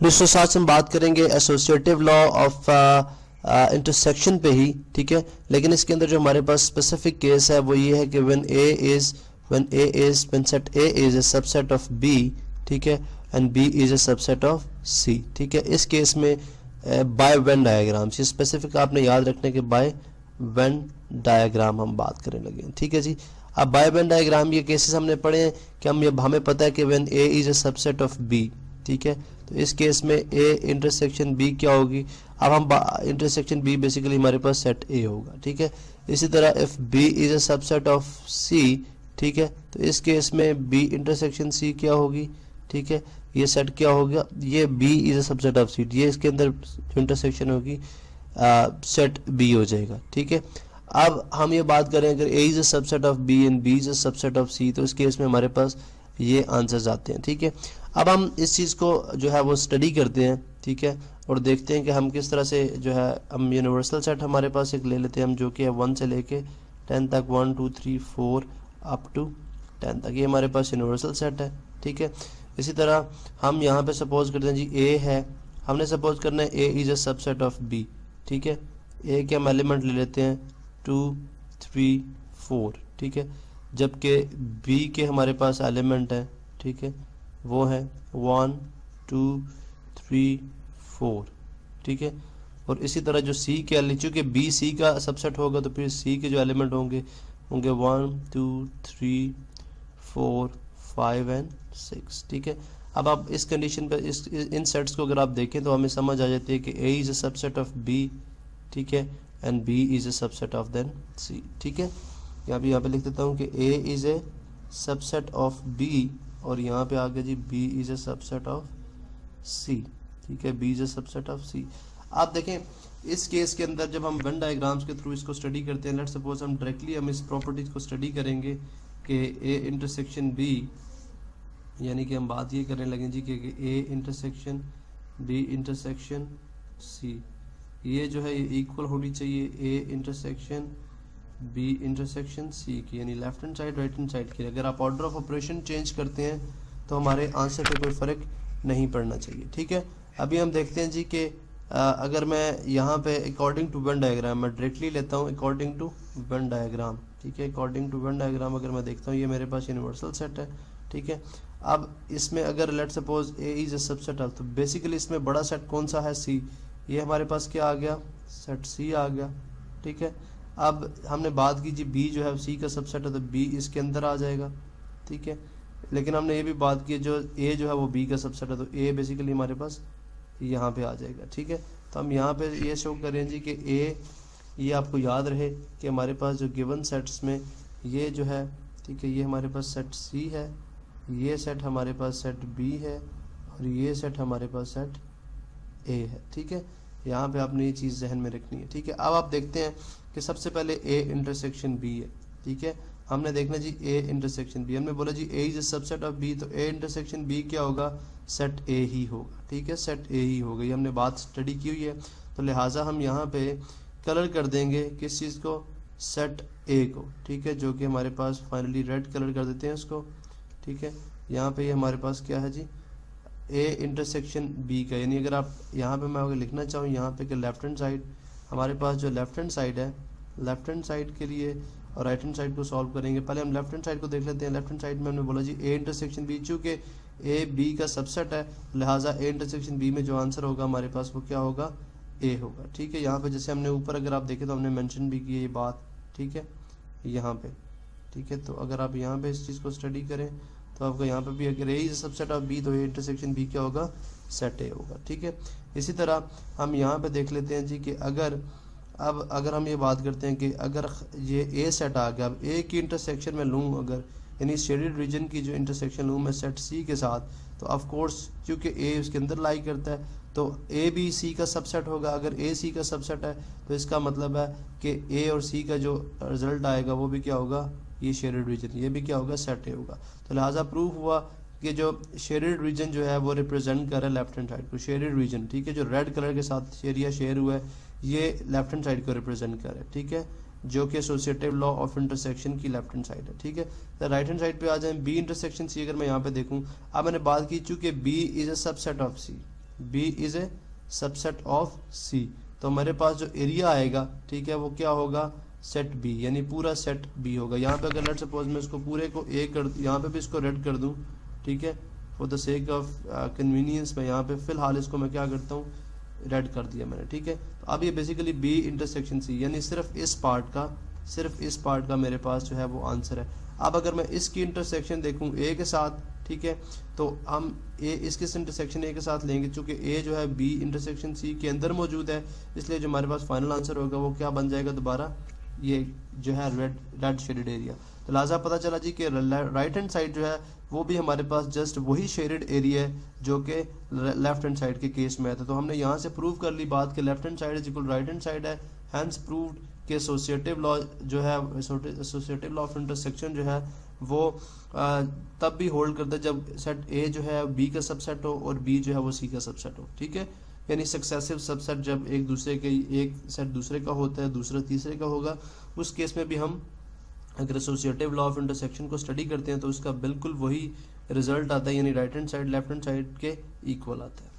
दोस्तों आज हम बात करेंगे एसोसिएटिव लॉ ऑफ इंटरसेक्शन पे ही, ठीक है। लेकिन इसके अंदर जो हमारे पास स्पेसिफिक केस है वो ये है कि when set A is a subset of B, ठीक है, and B is a subset of C, ठीक है। इस केस में बाय वेन डायग्राम, ये स्पेसिफिक आपने याद रखने के बाय वेन डायग्राम हम बात करने लगे, ठीक है जी। अब बाय वेन डायग्राम ये केसेस हमने पढ़े हैं कि हमें पता है कि when A is a subset of B, ठीक है। तो इस केस में ए इंटरसेक्शन बी क्या होगी, अब हम इंटरसेक्शन बी बेसिकली हमारे पास सेट ए होगा, ठीक है। इसी तरह if B is a subset of C, ठीक है, तो इस केस में बी इंटरसेक्शन सी क्या होगी, ठीक है, ये सेट क्या होगा, ये B is a subset of C, ये इसके अंदर जो इंटरसेक्शन होगी सेट बी हो जाएगा, ठीक है। अब हम ये बात करें अगर A is a subset of B and B is a subset of C, तो इस केस में हमारे पास ये आंसर्स आते हैं, ठीक है। अब हम इस चीज़ को जो है वो स्टडी करते हैं, ठीक है, और देखते हैं कि हम किस तरह से जो है हम यूनिवर्सल सेट हमारे पास एक ले लेते हैं हम, जो कि है 1 से लेके 10 तक, 1 2 3 4 अप टू 10 तक, ये हमारे पास यूनिवर्सल सेट है, ठीक है। इसी तरह हम यहाँ पे सपोज करते हैं जी ए है, हमने सपोज करना है A is a subset of B, ठीक है। ए के हम एलिमेंट ले लेते हैं 2 3 4, ठीक है, जबकि बी के हमारे पास एलिमेंट है, ठीक है, वो है 1 2 3 4, ठीक है। और इसी तरह जो सी के एलिमेंट, चूँकि बी सी का सबसेट होगा तो फिर सी के जो एलिमेंट होंगे 1 2 3 4 5 एंड 6, ठीक है। अब आप इस कंडीशन पे इन सेट्स को अगर आप देखें तो हमें समझ आ जाती है कि A is a subset of B, ठीक है, and B is a subset of then C, ठीक है। यहाँ पे लिख देता हूँ कि A is a subset of B, और यहाँ पे आगे जी B is a subset of C, ठीक है, B is a subset of C. आप देखें इस केस के अंदर जब हम वेन डायग्राम्स के थ्रू इसको स्टडी करते हैं, लेट्स सपोज हम डायरेक्टली हम इस प्रॉपर्टीज को स्टडी करेंगे कि ए इंटरसेक्शन बी, यानी कि हम बात ये करने लगे जी कि A intersection B intersection C, ये जो है ये इक्वल होनी चाहिए A intersection B intersection C की, यानी left hand side right hand side की। अगर आप ऑर्डर ऑफ ऑपरेशन चेंज करते हैं तो हमारे आंसर पे कोई फ़र्क नहीं पड़ना चाहिए, ठीक है। अभी हम देखते हैं जी कि अगर मैं यहाँ पे अकॉर्डिंग टू वेन डायग्राम मैं डायरेक्टली लेता हूँ अकॉर्डिंग टू वेन डायग्राम, ठीक है। अकॉर्डिंग टू वेन डायग्राम अगर मैं देखता हूँ ये मेरे पास यूनिवर्सल सेट है, ठीक है। अब इसमें अगर let suppose A is a subset of, तो बेसिकली इसमें बड़ा सेट कौन सा है, सी, ये हमारे पास क्या आ गया, सेट सी आ गया, ठीक है। अब हमने बात की जी बी जो है सी का सबसेट है तो बी इसके अंदर आ जाएगा, ठीक है। लेकिन हमने ये भी बात की जो ए जो है वो बी का सबसेट है तो ए बेसिकली हमारे पास यहाँ पे आ जाएगा, ठीक है। तो हम यहाँ पे ये शो करें जी कि ए, ये आपको याद रहे कि हमारे पास जो गिवन सेट्स में ये जो है, ठीक है, ये हमारे पास सेट सी है, ये सेट हमारे पास सेट बी है, और ये सेट हमारे पास सेट ए है, ठीक है। यहाँ पे आपने ये चीज़ जहन में रखनी है, ठीक है। अब आप देखते हैं कि सबसे पहले ए इंटरसेक्शन बी है, ठीक है। हमने देखना जी ए इंटरसेक्शन बी, हमने बोला जी A is a subset of B, तो ए इंटरसेक्शन बी क्या होगा, सेट ए ही होगा, ठीक है, सेट ए ही होगा। ये हमने बात स्टडी की हुई है, तो लिहाजा हम यहाँ पे कलर कर देंगे किस चीज़ को, सेट ए को, ठीक है, जो कि हमारे पास फाइनली रेड कलर कर देते हैं उसको, ठीक है। यहाँ पे ये हमारे पास क्या है जी, ए इंटरसेक्शन बी का, यानी अगर आप यहाँ पे मैं अगर लिखना चाहूँ यहाँ पे कि लेफ्ट हैंड साइड, हमारे पास जो लेफ्ट हैंड साइड है, लेफ्ट हैंड साइड के लिए और राइट हैंड साइड को सॉल्व करेंगे। पहले हम लेफ्ट हैंड साइड को देख लेते हैं। लेफ्ट हैंड साइड में हमने बोला जी ए इंटरसेक्शन बी, चूँकि ए बी का सबसेट है लिहाजा ए इंटरसेक्शन बी में जो आंसर होगा हमारे पास वो क्या होगा, ए होगा, ठीक है। यहाँ पे जैसे हमने ऊपर अगर आप देखें तो हमने मेंशन भी की ये बात, ठीक है, यहाँ पे, ठीक है। तो अगर आप यहाँ पे इस चीज़ को स्टडी करें तो आपको यहाँ पे भी अगर A is subset of B तो ए इंटरसेक्शन बी क्या होगा, सेट ए होगा, ठीक है। इसी तरह हम यहाँ पे देख लेते हैं जी कि अगर हम ये बात करते हैं कि अगर ये ए सेट आ गया, अब ए की इंटरसेक्शन में लूँ अगर, यानी शेडेड रीजन की जो इंटरसेक्शन लूँ मैं सेट सी के साथ, तो ऑफ कोर्स क्योंकि ए उसके अंदर लाई करता है तो ए भी सी का सबसेट होगा। अगर ए सी का सबसेट है तो इसका मतलब है कि ए और सी का जो रिजल्ट आएगा वो भी क्या होगा, ये शेडेड रीजन, ये भी क्या होगा, सेट ए होगा। तो लिहाजा प्रूफ हुआ कि जो शेडेड रीजन जो है वो रिप्रेजेंट कर रहा है लेफ्ट हैंड साइड को, शेडेड रीजन, ठीक है, जो रेड कलर के साथ एरिया शेयर हुआ है ये लेफ्ट हैंड साइड को रिप्रेजेंट कर रहा है, ठीक है, जो कि एसोसिएटिव लॉ ऑफ इंटरसेक्शन की लेफ्ट हैंड साइड है, ठीक है। तो राइट हैंड साइड पे आ जाए, बी इंटरसेक्शन सी अगर मैं यहाँ पे देखूँ, अब मैंने बात की चूँकि B is a subset of C, B is a subset of C, तो हमारे पास जो एरिया आएगा, ठीक है, वो क्या होगा, सेट बी, यानी पूरा सेट बी होगा। यहाँ पे अगर लेट सपोज मैं इसको पूरे को ए कर, यहाँ पे भी इसको रेड कर दूँ, ठीक है, for the sake of convenience मैं यहाँ पे फिलहाल इसको मैं क्या करता हूँ, रेड कर दिया मैंने, ठीक है। तो अब ये बेसिकली बी इंटरसेक्शन सी, यानी सिर्फ इस पार्ट का मेरे पास जो है वो आंसर है। अब अगर मैं इसकी इंटरसेक्शन देखूँ ए के साथ, ठीक है, तो हम ए इसके इंटरसेक्शन ए के साथ लेंगे, चूंकि ए जो है बी इंटरसेक्शन सी के अंदर मौजूद है, इसलिए जो हमारे पास फाइनल आंसर होगा वो क्या बन जाएगा, दोबारा ये जो है रेड शेडेड एरिया। तो लिहाजा पता चला जी कि राइट हैंड साइड जो है वो भी हमारे पास जस्ट वही शेडेड एरिया है जो कि लेफ्ट हैंड साइड के केस में था। तो हमने यहाँ से प्रूव कर ली बात कि left hand side is equal right hand side है, हैंस प्रूव्ड कि एसोसिएटिव लॉ जो है, एसोसिएटिव लॉ ऑफ इंटरसेक्शन जो है वो तब भी होल्ड करता है जब सेट ए जो है बी का सबसेट हो और बी जो है वो सी का सबसेट हो, ठीक है। यानी सक्सेसिव सबसेट जब एक दूसरे के, एक सेट दूसरे का होता है, दूसरा तीसरे का होगा, उस केस में भी हम अगर एसोसिएटिव लॉ ऑफ इंटरसेक्शन को स्टडी करते हैं तो उसका बिल्कुल वही रिजल्ट आता है, यानी right hand side left hand side के इक्वल आता है।